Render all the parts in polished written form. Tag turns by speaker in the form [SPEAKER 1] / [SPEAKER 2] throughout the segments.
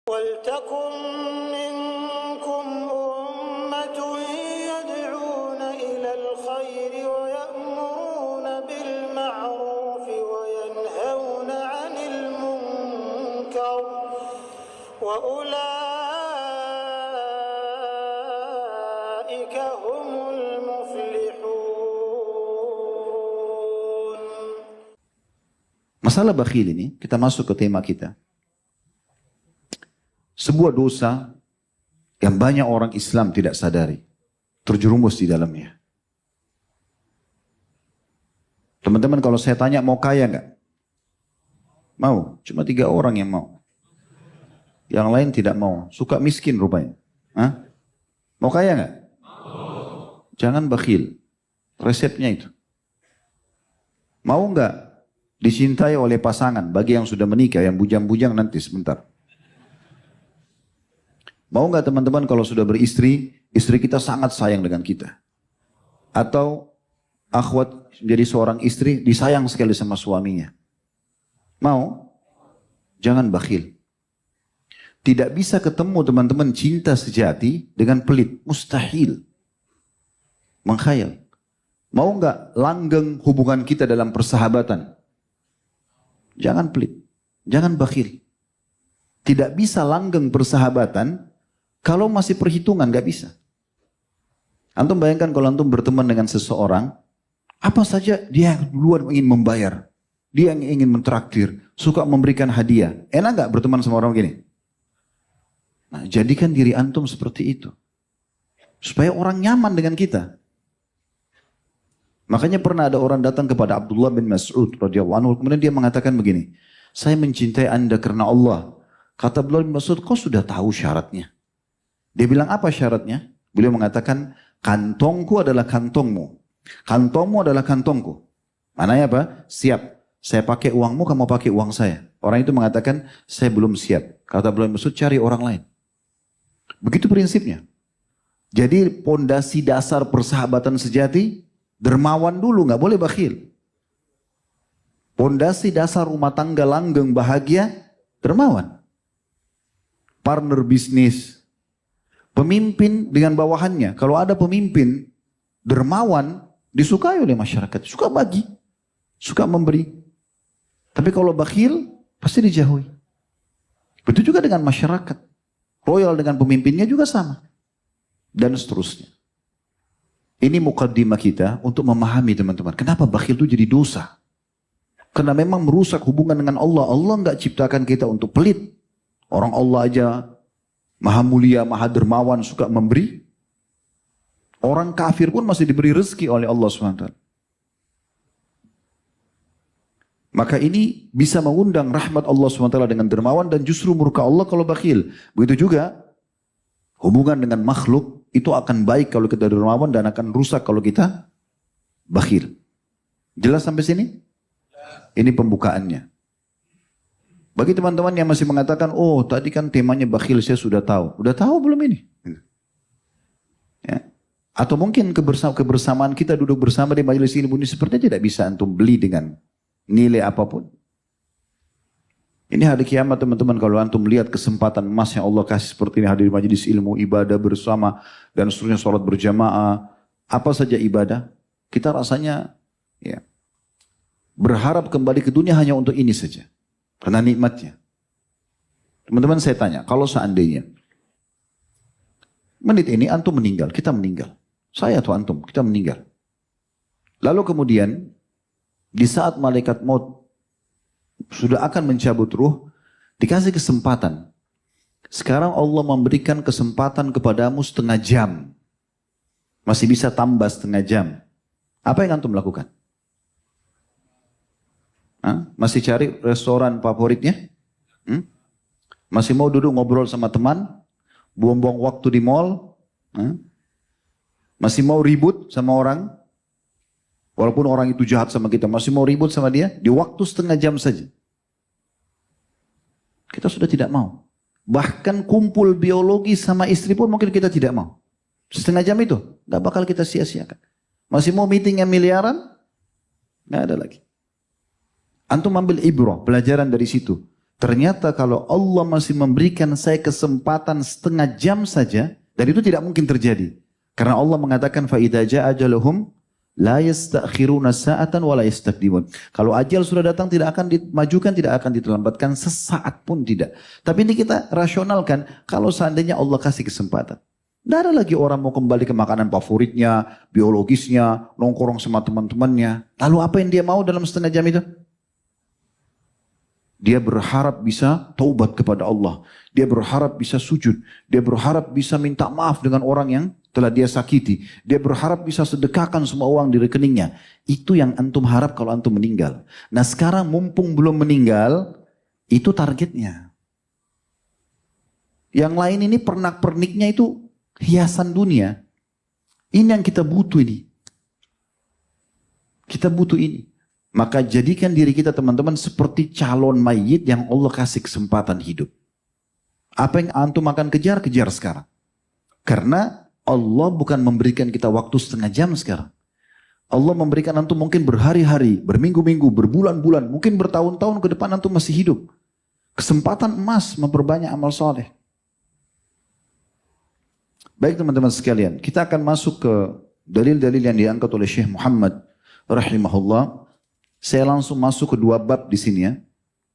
[SPEAKER 1] وَلْتَكُنْ مِنْكُمْ أُمَّةٌ يَدْعُونَ إِلَى الْخَيْرِ وَيَأْمُرُونَ بِالْمَعْرُوفِ وَيَنْهَوْنَ عَنِ الْمُنْكَرِ وَأُولَئِكَ هُمُ الْمُفْلِحُونَ.
[SPEAKER 2] Masalah bakhil ini, kita masuk ke tema kita. Sebuah dosa yang banyak orang Islam tidak sadari, terjerumus di dalamnya. Teman-teman, kalau saya tanya mau kaya nggak? Mau, cuma 3 orang yang mau. Yang lain tidak mau, suka miskin rupanya. Hah? Mau kaya nggak? Jangan bakhil, resepnya itu. Mau nggak dicintai oleh pasangan, bagi yang sudah menikah, yang bujang-bujang nanti sebentar. Mau nggak teman-teman kalau sudah beristri, istri kita sangat sayang dengan kita. Atau akhwat jadi seorang istri, disayang sekali sama suaminya. Mau? Jangan bakhil. Tidak bisa ketemu teman-teman cinta sejati dengan pelit. Mustahil. Mengkhayal. Mau nggak langgeng hubungan kita dalam persahabatan? Jangan pelit. Jangan bakhil. Tidak bisa langgeng persahabatan kalau masih perhitungan, gak bisa. Antum bayangkan kalau antum berteman dengan seseorang, apa saja dia yang duluan ingin membayar. Dia yang ingin mentraktir, suka memberikan hadiah. Enak gak berteman sama orang begini? Nah, jadikan diri antum seperti itu. Supaya orang nyaman dengan kita. Makanya pernah ada orang datang kepada Abdullah bin Mas'ud radhiyallahu anhu, kemudian dia mengatakan begini, saya mencintai anda karena Allah. Kata Abdullah bin Mas'ud, kau sudah tahu syaratnya? Dia bilang apa syaratnya? Beliau mengatakan, kantongku adalah kantongmu. Kantongmu adalah kantongku. Mananya apa? Siap. Saya pakai uangmu, kamu pakai uang saya. Orang itu mengatakan, saya belum siap. Kata Abdullah bin Mas'ud, cari orang lain. Begitu prinsipnya. Jadi pondasi dasar persahabatan sejati, dermawan dulu, gak boleh bakhil. Pondasi dasar rumah tangga langgeng bahagia, dermawan. Partner bisnis. Pemimpin dengan bawahannya. Kalau ada pemimpin dermawan, disukai oleh masyarakat. Suka bagi. Suka memberi. Tapi kalau bakhil, pasti dijauhi. Begitu juga dengan masyarakat. Royal dengan pemimpinnya juga sama. Dan seterusnya. Ini mukaddimah kita untuk memahami teman-teman. Kenapa bakhil itu jadi dosa? Karena memang merusak hubungan dengan Allah. Allah enggak ciptakan kita untuk pelit. Orang Allah aja maha mulia, maha dermawan, suka memberi. Orang kafir pun masih diberi rezeki oleh Allah SWT. Maka ini bisa mengundang rahmat Allah SWT dengan dermawan dan justru murka Allah kalau bakhil. Begitu juga hubungan dengan makhluk itu akan baik kalau kita dermawan dan akan rusak kalau kita bakhil. Jelas sampai sini? Ini pembukaannya. Bagi teman-teman yang masih mengatakan, oh tadi kan temanya bakhil saya sudah tahu. Udah tahu belum ini? Ya. Atau mungkin kebersamaan kita duduk bersama di majelis ilmu ini sepertinya tidak bisa antum beli dengan nilai apapun. Ini hari kiamat teman-teman, kalau antum lihat kesempatan emas yang Allah kasih seperti ini, hadir di majelis ilmu, ibadah bersama, dan seterusnya, sholat berjamaah, apa saja ibadah, kita rasanya ya berharap kembali ke dunia hanya untuk ini saja. Karena nikmatnya. Teman-teman saya tanya, kalau seandainya menit ini antum meninggal, kita meninggal. Saya atau antum, kita meninggal. Lalu kemudian, di saat malaikat maut sudah akan mencabut ruh, dikasih kesempatan. Sekarang Allah memberikan kesempatan kepadamu setengah jam. Masih bisa tambah setengah jam. Apa yang antum lakukan? Masih cari restoran favoritnya? Masih mau duduk ngobrol sama teman? Buang-buang waktu di mall? Masih mau ribut sama orang? Walaupun orang itu jahat sama kita, masih mau ribut sama dia? Di waktu setengah jam saja. Kita sudah tidak mau. Bahkan kumpul biologi sama istri pun mungkin kita tidak mau. Setengah jam itu, gak bakal kita sia-siakan. Masih mau meeting yang miliaran? Gak ada lagi. Antum ambil ibrah, pelajaran dari situ. Ternyata kalau Allah masih memberikan saya kesempatan setengah jam saja, dan itu tidak mungkin terjadi. Karena Allah mengatakan فَإِذَا جَاءَ أَجَلُهُمْ لَا يَسْتَأْخِرُونَ سَاعَةً وَلَا يَسْتَقْدِمُونَ. Kalau ajal sudah datang tidak akan dimajukan, tidak akan diterlambatkan sesaat pun tidak. Tapi ini kita rasionalkan, kalau seandainya Allah kasih kesempatan. Tidak ada lagi orang mau kembali ke makanan favoritnya, biologisnya, nongkrong sama teman-temannya. Lalu apa yang dia mau dalam setengah jam itu? Dia berharap bisa taubat kepada Allah. Dia berharap bisa sujud. Dia berharap bisa minta maaf dengan orang yang telah dia sakiti. Dia berharap bisa sedekahkan semua uang di rekeningnya. Itu yang antum harap kalau antum meninggal. Nah sekarang mumpung belum meninggal, itu targetnya. Yang lain ini pernak-perniknya itu hiasan dunia. Ini yang kita butuh ini. Kita butuh ini. Maka jadikan diri kita teman-teman seperti calon mayit yang Allah kasih kesempatan hidup. Apa yang antum akan kejar, kejar sekarang. Karena Allah bukan memberikan kita waktu setengah jam sekarang. Allah memberikan antum mungkin berhari-hari, berminggu-minggu, berbulan-bulan, mungkin bertahun-tahun ke depan antum masih hidup. Kesempatan emas memperbanyak amal soleh. Baik teman-teman sekalian, kita akan masuk ke dalil-dalil yang diangkat oleh Syekh Muhammad rahimahullah. Saya langsung masuk ke dua bab di sini ya.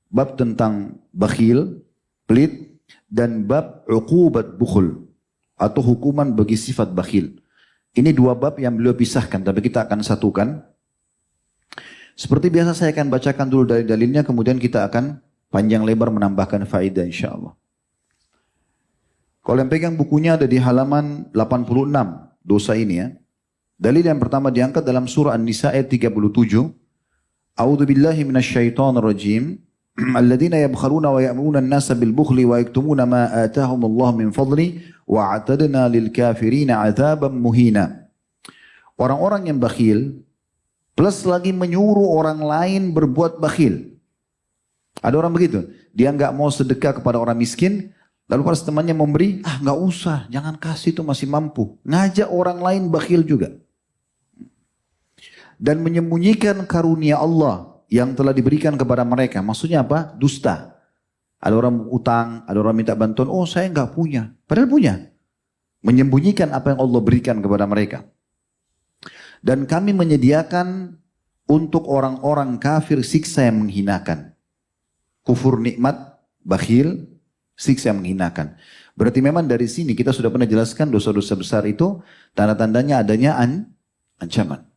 [SPEAKER 2] Bab tentang bakhil, pelit, dan bab uqubat bukhul atau hukuman bagi sifat bakhil. Ini dua bab yang beliau pisahkan, tapi kita akan satukan. Seperti biasa saya akan bacakan dulu dalil-dalilnya, kemudian kita akan panjang lebar menambahkan faedah insyaallah. Kalau yang pegang bukunya ada di halaman 86, dosa ini ya. Dalil yang pertama diangkat dalam surah An-Nisa ayat 37. A'udzu billahi minasyaitonir rajim. Alladzina yabkhaluna wa ya'muruna an-nasa bil bukhli wa yaktumuna ma atahumullahu min fadli wa a'tadna lil kafirina 'adzaban muhina. Orang-orang yang bakhil plus lagi menyuruh orang lain berbuat bakhil. Ada orang begitu, dia enggak mau sedekah kepada orang miskin, lalu pas temannya memberi, enggak usah, jangan kasih itu masih mampu. Ngajak orang lain bakhil juga. Dan menyembunyikan karunia Allah yang telah diberikan kepada mereka. Maksudnya apa? Dusta. Ada orang utang, ada orang minta bantuan, oh saya enggak punya. Padahal punya. Menyembunyikan apa yang Allah berikan kepada mereka. Dan kami menyediakan untuk orang-orang kafir siksa yang menghinakan. Kufur nikmat, bakhil, siksa yang menghinakan. Berarti memang dari sini kita sudah pernah jelaskan dosa-dosa besar itu tanda-tandanya adanya ancaman.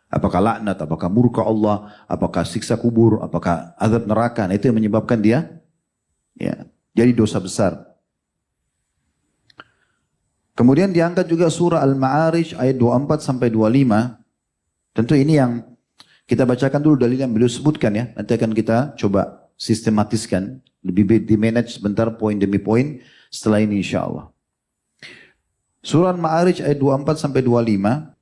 [SPEAKER 2] Apakah laknat, apakah murka Allah, apakah siksa kubur, apakah azab neraka. Nah, itu yang menyebabkan dia ya, jadi dosa besar. Kemudian diangkat juga surah Al-Ma'arij ayat 24 sampai 25. Tentu ini yang kita bacakan dulu dalil yang beliau sebutkan ya. Nanti akan kita coba sistematiskan, lebih di manage sebentar poin demi poin setelah ini insyaallah. Surah Al-Ma'arij ayat 24 sampai 25.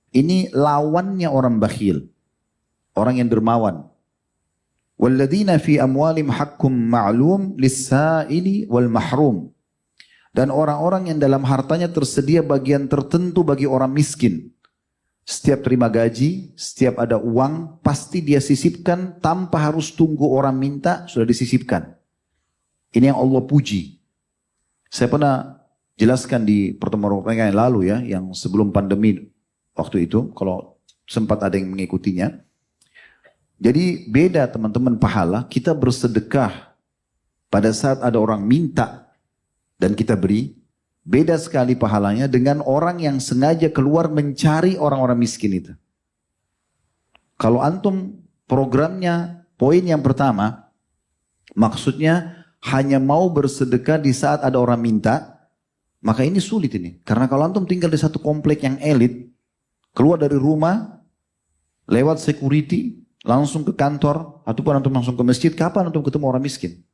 [SPEAKER 2] Ini lawannya orang bakhil, orang yang dermawan. Walladzina fi amwalim haqqum ma'lum lis-sa'ili wal mahrum. Dan orang-orang yang dalam hartanya tersedia bagian tertentu bagi orang miskin. Setiap terima gaji, setiap ada uang, pasti dia sisipkan tanpa harus tunggu orang minta, sudah disisipkan. Ini yang Allah puji. Saya pernah jelaskan di pertemuan-pertemuan yang lalu ya, yang sebelum pandemi. Waktu itu, kalau sempat ada yang mengikutinya. Jadi beda teman-teman pahala, kita bersedekah pada saat ada orang minta dan kita beri. Beda sekali pahalanya dengan orang yang sengaja keluar mencari orang-orang miskin itu. Kalau antum programnya, poin yang pertama, maksudnya hanya mau bersedekah di saat ada orang minta, maka ini sulit ini. Karena kalau antum tinggal di satu komplek yang elit, keluar dari rumah, lewat security, langsung ke kantor, ataupun antum langsung ke masjid, kapan antum ketemu orang miskin?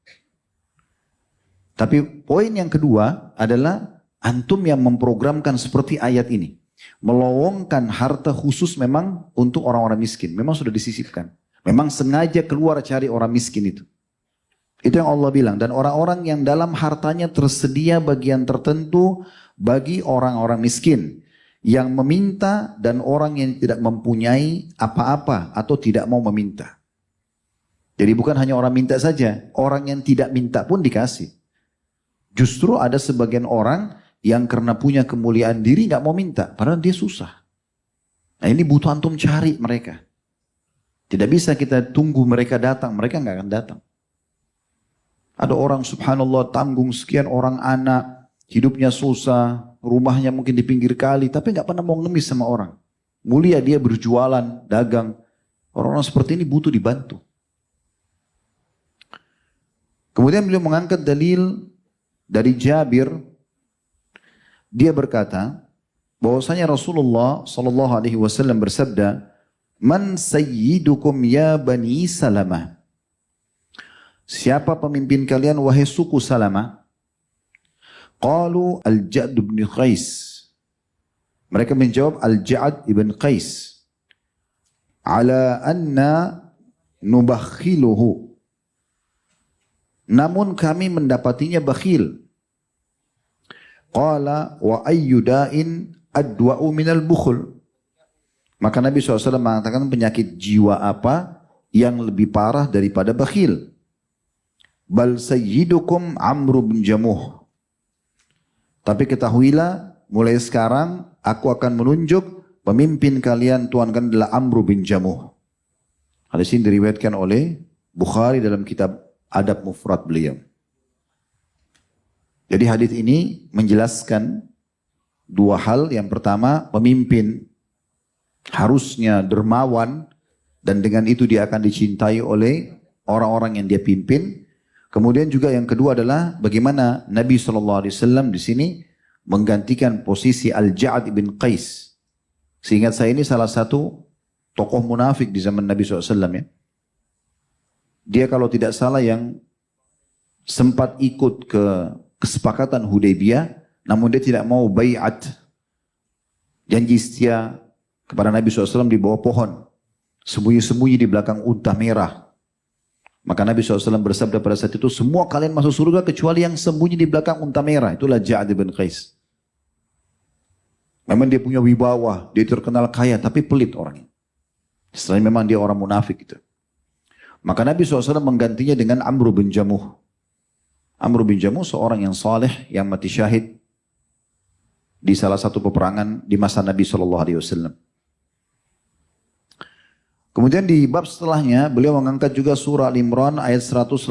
[SPEAKER 2] Tapi poin yang kedua adalah antum yang memprogramkan seperti ayat ini. Melowongkan harta khusus memang untuk orang-orang miskin. Memang sudah disisipkan. Memang sengaja keluar cari orang miskin itu. Itu yang Allah bilang. Dan orang-orang yang dalam hartanya tersedia bagian tertentu bagi orang-orang miskin. Yang meminta dan orang yang tidak mempunyai apa-apa atau tidak mau meminta. Jadi bukan hanya orang minta saja, orang yang tidak minta pun dikasih. Justru ada sebagian orang yang karena punya kemuliaan diri gak mau minta, padahal dia susah. Nah ini butuh antum cari mereka. Tidak bisa kita tunggu mereka datang, mereka gak akan datang. Ada orang subhanallah tanggung sekian orang anak, hidupnya susah, rumahnya mungkin di pinggir kali, tapi gak pernah mau ngemis sama orang. Mulia dia berjualan, dagang. Orang-orang seperti ini butuh dibantu. Kemudian beliau mengangkat dalil dari Jabir. Dia berkata bahwasanya Rasulullah sallallahu alaihi wasallam bersabda, "Man sayyidukum ya Bani Salamah?" Siapa pemimpin kalian wahai suku Salamah? Qalu Al-Ja'd bin Qais. Mereka menjawab Al-Ja'd ibn Qais. Ala anna nubakhiluhu. Namun kami mendapatinya bakhil. Qala wa ayyuda'in adwa'u minal bukhul. Maka Nabi SAW mengatakan penyakit jiwa apa yang lebih parah daripada bakhil. Bal sayyidukum Amr bin Jamuh. Tapi ketahuilah mulai sekarang aku akan menunjuk pemimpin kalian Tuhan kan adalah Amr bin Jamuh. Hadis ini diriwayatkan oleh Bukhari dalam kitab Adab Mufrad beliau. Jadi hadis ini menjelaskan dua hal. Yang pertama, pemimpin harusnya dermawan dan dengan itu dia akan dicintai oleh orang-orang yang dia pimpin. Kemudian juga yang kedua adalah bagaimana Nabi SAW di sini menggantikan posisi Al-Ja'd bin Qais. Seingat saya ini salah satu tokoh munafik di zaman Nabi SAW ya. Dia kalau tidak salah yang sempat ikut ke kesepakatan Hudaybiyah, namun dia tidak mau bai'at, janji setia kepada Nabi SAW di bawah pohon, sembunyi-sembunyi di belakang unta merah. Maka Nabi SAW bersabda pada saat itu, semua kalian masuk surga kecuali yang sembunyi di belakang unta merah. Itulah Ja'd bin Qais. Memang dia punya wibawa, dia terkenal kaya, tapi pelit orangnya. Setelah memang dia orang munafik gitu. Maka Nabi SAW menggantinya dengan Amr bin Jamuh. Amr bin Jamuh seorang yang saleh yang mati syahid di salah satu peperangan di masa Nabi SAW. Kemudian di bab setelahnya beliau mengangkat juga surah Al-Imran ayat 180.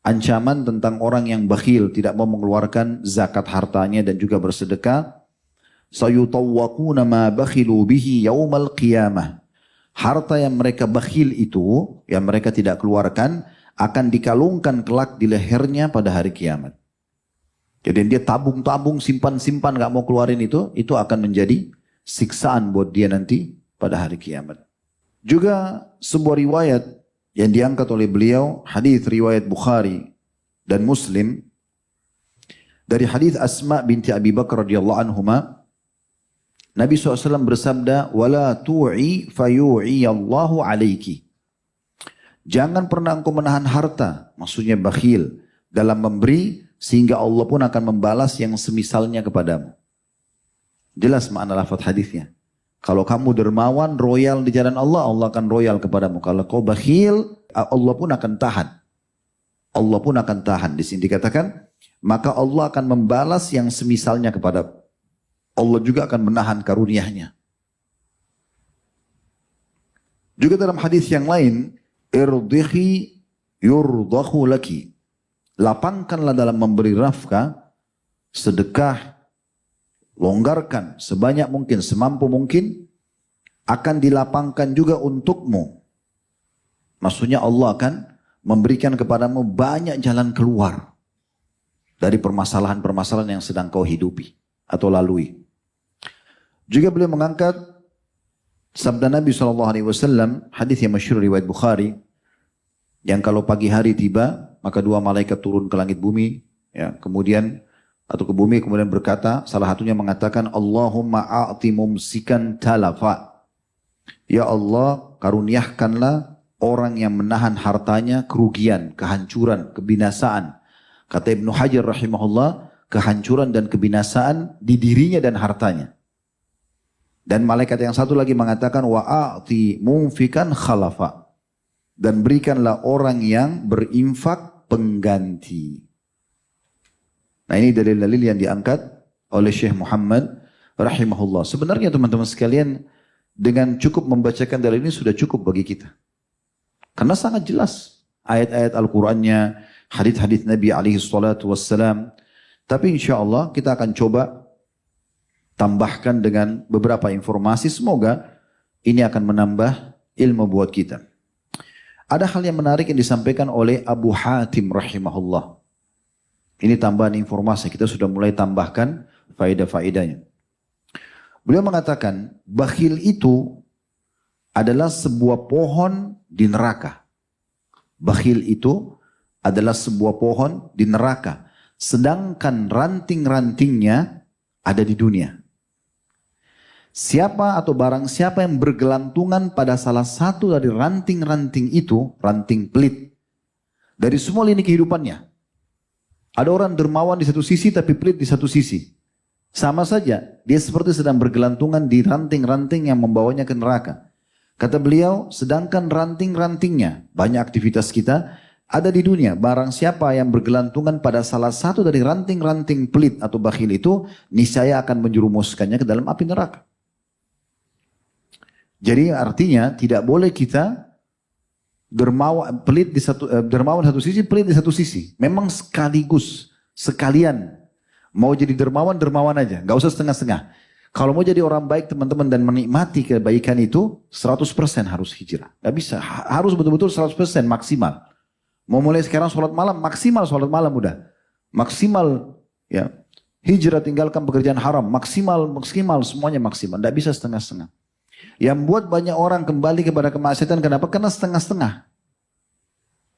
[SPEAKER 2] Ancaman tentang orang yang bakhil, tidak mau mengeluarkan zakat hartanya dan juga bersedekah. Sayutawwaquna ma bakhilu bihi yaumal qiyamah. Harta yang mereka bakhil itu, yang mereka tidak keluarkan, akan dikalungkan kelak di lehernya pada hari kiamat. Jadi dia tabung-tabung, simpan-simpan, gak mau keluarin itu akan menjadi siksaan buat dia nanti pada hari kiamat. Juga sebuah riwayat yang diangkat oleh beliau, hadis riwayat Bukhari dan Muslim, dari hadis Asma binti Abi Bakar radhiyallahu anhuma, Nabi SAW bersabda, "Wala tu'i fayu'i Allahu alaiki." Jangan pernah engkau menahan harta, maksudnya bakhil, dalam memberi, sehingga Allah pun akan membalas yang semisalnya kepadamu. Jelas makna lafaz hadisnya. Kalau kamu dermawan, royal di jalan Allah, Allah akan royal kepadamu. Kalau kau bakhil, Allah pun akan tahan. Allah pun akan tahan. Di sini dikatakan, maka Allah akan membalas yang semisalnya kepadamu. Allah juga akan menahan karunia-Nya. Juga dalam hadis yang lain, irdihi yurdahu laki. Lapangkanlah dalam memberi nafkah, sedekah, longgarkan sebanyak mungkin, semampu mungkin, akan dilapangkan juga untukmu. Maksudnya Allah akan memberikan kepadamu banyak jalan keluar dari permasalahan-permasalahan yang sedang kau hidupi atau lalui. Juga beliau mengangkat sabda Nabi SAW, hadis yang masyhur riwayat Bukhari, yang kalau pagi hari tiba, maka dua malaikat turun ke langit bumi, ya, kemudian atau ke bumi, kemudian berkata, salah satunya mengatakan, Allahumma a'ti mumsikan talafa. Ya Allah, karuniakanlah orang yang menahan hartanya kerugian, kehancuran, kebinasaan. Kata Ibnu Hajar rahimahullah, kehancuran dan kebinasaan di dirinya dan hartanya. Dan malaikat yang satu lagi mengatakan, wa'ati mumfikan khalafa. dan berikanlah orang yang berinfak pengganti. Nah ini dalil-dalil yang diangkat oleh Syekh Muhammad rahimahullah. Sebenarnya teman-teman sekalian, dengan cukup membacakan dalil ini sudah cukup bagi kita. Karena sangat jelas ayat-ayat Al-Qur'annya, hadits-hadits Nabi alaihi salatu wassalam. Tapi insya Allah kita akan coba tambahkan dengan beberapa informasi. Semoga ini akan menambah ilmu buat kita. Ada hal yang menarik yang disampaikan oleh Abu Hatim rahimahullah. Ini tambahan informasi, kita sudah mulai tambahkan faedah-faedahnya. Beliau mengatakan, bakhil itu adalah sebuah pohon di neraka. Bakhil itu adalah sebuah pohon di neraka. Sedangkan ranting-rantingnya ada di dunia. Siapa atau barang siapa yang bergelantungan pada salah satu dari ranting-ranting itu, ranting pelit, dari semua lini kehidupannya. Ada orang dermawan di satu sisi tapi pelit di satu sisi. Sama saja, dia seperti sedang bergelantungan di ranting-ranting yang membawanya ke neraka. Kata beliau, sedangkan ranting-rantingnya, banyak aktivitas kita, ada di dunia. Barang siapa yang bergelantungan pada salah satu dari ranting-ranting pelit atau bakhil itu, niscaya akan menjerumuskannya ke dalam api neraka. Jadi artinya tidak boleh kita dermawan satu sisi, pelit di satu sisi. Memang sekaligus, sekalian. Mau jadi dermawan aja, gak usah setengah-setengah. Kalau mau jadi orang baik teman-teman dan menikmati kebaikan itu, 100% harus hijrah. Gak bisa, harus betul-betul 100% maksimal. Mau mulai sekarang sholat malam, maksimal sholat malam udah. Maksimal ya, hijrah tinggalkan pekerjaan haram, maksimal semuanya maksimal. Gak bisa setengah-setengah. Yang buat banyak orang kembali kepada kemaksiatan, kenapa? Karena setengah-setengah.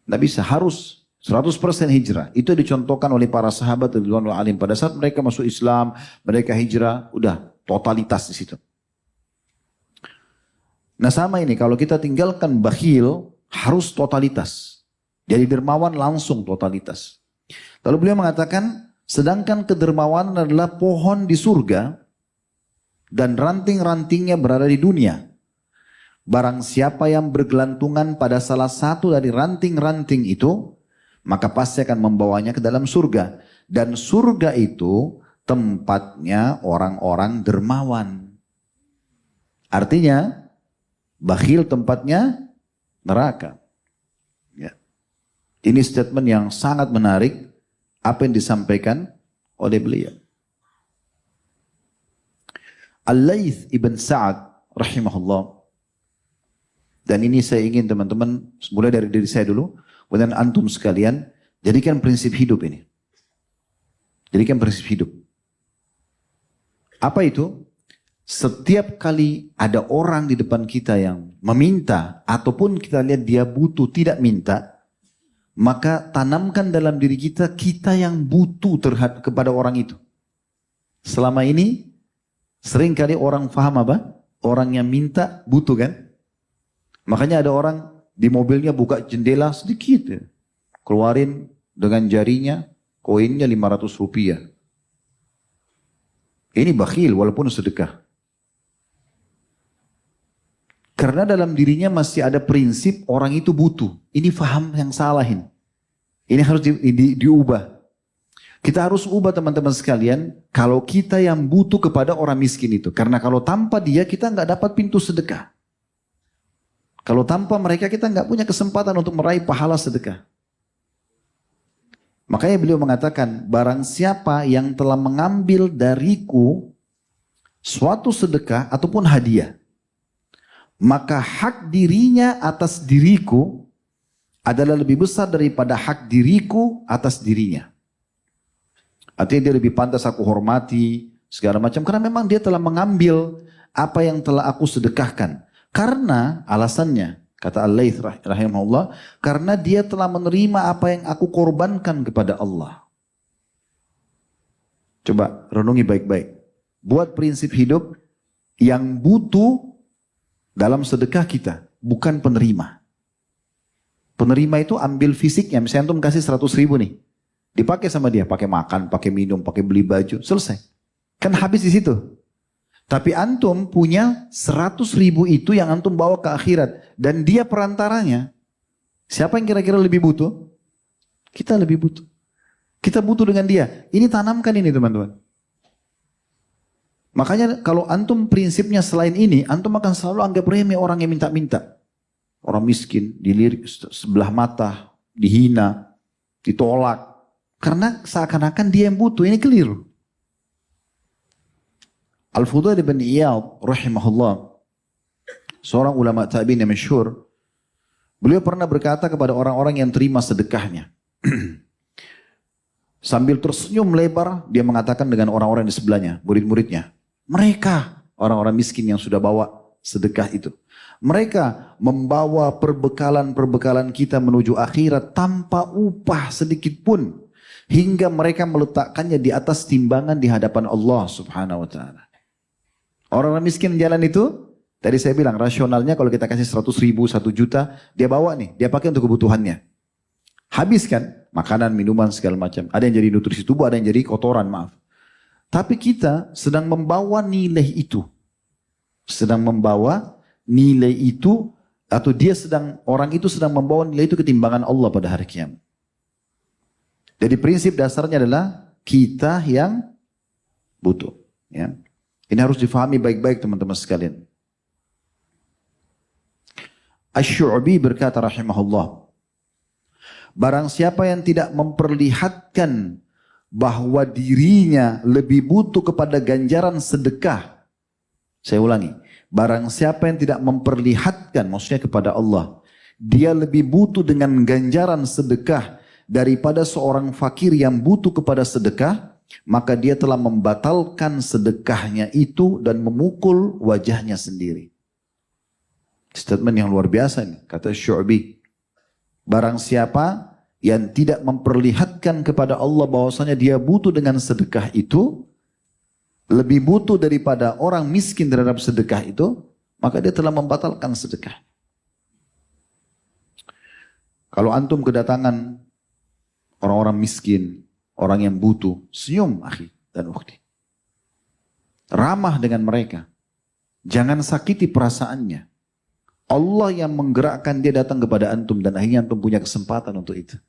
[SPEAKER 2] Gak bisa, harus 100% hijrah. Itu dicontohkan oleh para sahabat radhiyallahu anhum. Pada saat mereka masuk Islam, mereka hijrah, udah totalitas di situ. Nah sama ini, kalau kita tinggalkan bakhil, harus totalitas. Jadi dermawan langsung totalitas. Lalu beliau mengatakan, sedangkan kedermawanan adalah pohon di surga, dan ranting-rantingnya berada di dunia. Barang siapa yang bergelantungan pada salah satu dari ranting-ranting itu, maka pasti akan membawanya ke dalam surga. Dan surga itu tempatnya orang-orang dermawan. Artinya, bakhil tempatnya neraka. Ya. Ini statement yang sangat menarik, apa yang disampaikan oleh beliau. Al-Laits ibn Sa'ad rahimahullah. Dan ini saya ingin teman-teman, mulai dari diri saya dulu, kemudian antum sekalian, jadikan prinsip hidup ini. Jadikan prinsip hidup. Apa itu? Setiap kali ada orang di depan kita yang meminta, ataupun kita lihat dia butuh tidak minta, maka tanamkan dalam diri kita, kita yang butuh kepada orang itu. Selama ini, sering kali orang paham apa? Orang yang minta butuh kan? Makanya ada orang di mobilnya buka jendela sedikit ya. Keluarin dengan jarinya koinnya 500 rupiah. Ini bakhil walaupun sedekah. Karena dalam dirinya masih ada prinsip orang itu butuh. Ini faham yang salahin. Ini harus diubah. Kita harus ubah teman-teman sekalian. Kalau kita yang butuh kepada orang miskin itu. Karena kalau tanpa dia kita nggak dapat pintu sedekah. Kalau tanpa mereka kita nggak punya kesempatan untuk meraih pahala sedekah. Makanya beliau mengatakan, barang siapa yang telah mengambil dariku suatu sedekah ataupun hadiah, maka hak dirinya atas diriku adalah lebih besar daripada hak diriku atas dirinya. Artinya dia lebih pantas aku hormati, segala macam. Karena memang dia telah mengambil apa yang telah aku sedekahkan. Karena alasannya, kata Al-Laits rahimahullah, karena dia telah menerima apa yang aku korbankan kepada Allah. Coba renungi baik-baik. Buat prinsip hidup yang butuh dalam sedekah kita, bukan penerima. Penerima itu ambil fisiknya, misalnya antum kasih 100 ribu nih. Dipakai sama dia, pakai makan, pakai minum, pakai beli baju, selesai. Kan habis di situ. Tapi antum punya 100 ribu itu yang antum bawa ke akhirat. Dan dia perantaranya. Siapa yang kira-kira lebih butuh? Kita lebih butuh. Kita butuh dengan dia. Ini tanamkan ini teman-teman. Makanya kalau antum prinsipnya selain ini, antum akan selalu anggap remeh orang yang minta-minta. Orang miskin, dilirik sebelah mata, dihina, ditolak. Karena seakan-akan dia yang butuh, ini keliru. Al-Fudail bin Iyad rahimahullah, seorang ulama tabi'in yang masyhur, beliau pernah berkata kepada orang-orang yang terima sedekahnya. Sambil tersenyum lebar, dia mengatakan dengan orang-orang di sebelahnya, murid-muridnya. Mereka, orang-orang miskin yang sudah bawa sedekah itu. Mereka membawa perbekalan-perbekalan kita menuju akhirat tanpa upah sedikit pun. Hingga mereka meletakkannya di atas timbangan di hadapan Allah subhanahu wa ta'ala. Orang-orang miskin jalan itu, tadi saya bilang rasionalnya kalau kita kasih 100 ribu, 1 juta, dia bawa nih, dia pakai untuk kebutuhannya. Habis kan, makanan, minuman, segala macam. Ada yang jadi nutrisi tubuh, ada yang jadi kotoran, maaf. Tapi kita sedang membawa nilai itu. Sedang membawa nilai itu, atau orang itu sedang membawa nilai itu ke timbangan Allah pada hari kiamat. Jadi prinsip dasarnya adalah kita yang butuh. Ya. Ini harus difahami baik-baik teman-teman sekalian. Asy-Syu'bi berkata rahimahullah, barang siapa yang tidak memperlihatkan bahwa dirinya lebih butuh kepada ganjaran sedekah. Saya ulangi. Barang siapa yang tidak memperlihatkan, maksudnya kepada Allah, dia lebih butuh dengan ganjaran sedekah daripada seorang fakir yang butuh kepada sedekah, maka dia telah membatalkan sedekahnya itu dan memukul wajahnya sendiri. Statement yang luar biasa nih, kata Syu'bi. Barang siapa yang tidak memperlihatkan kepada Allah bahwasanya dia butuh dengan sedekah itu, lebih butuh daripada orang miskin terhadap sedekah itu, maka dia telah membatalkan sedekah. Kalau antum kedatangan orang-orang miskin, orang yang butuh, senyum akhi dan ukhti. Ramah dengan mereka. Jangan sakiti perasaannya. Allah yang menggerakkan dia datang kepada antum dan akhirnya antum punya kesempatan untuk itu.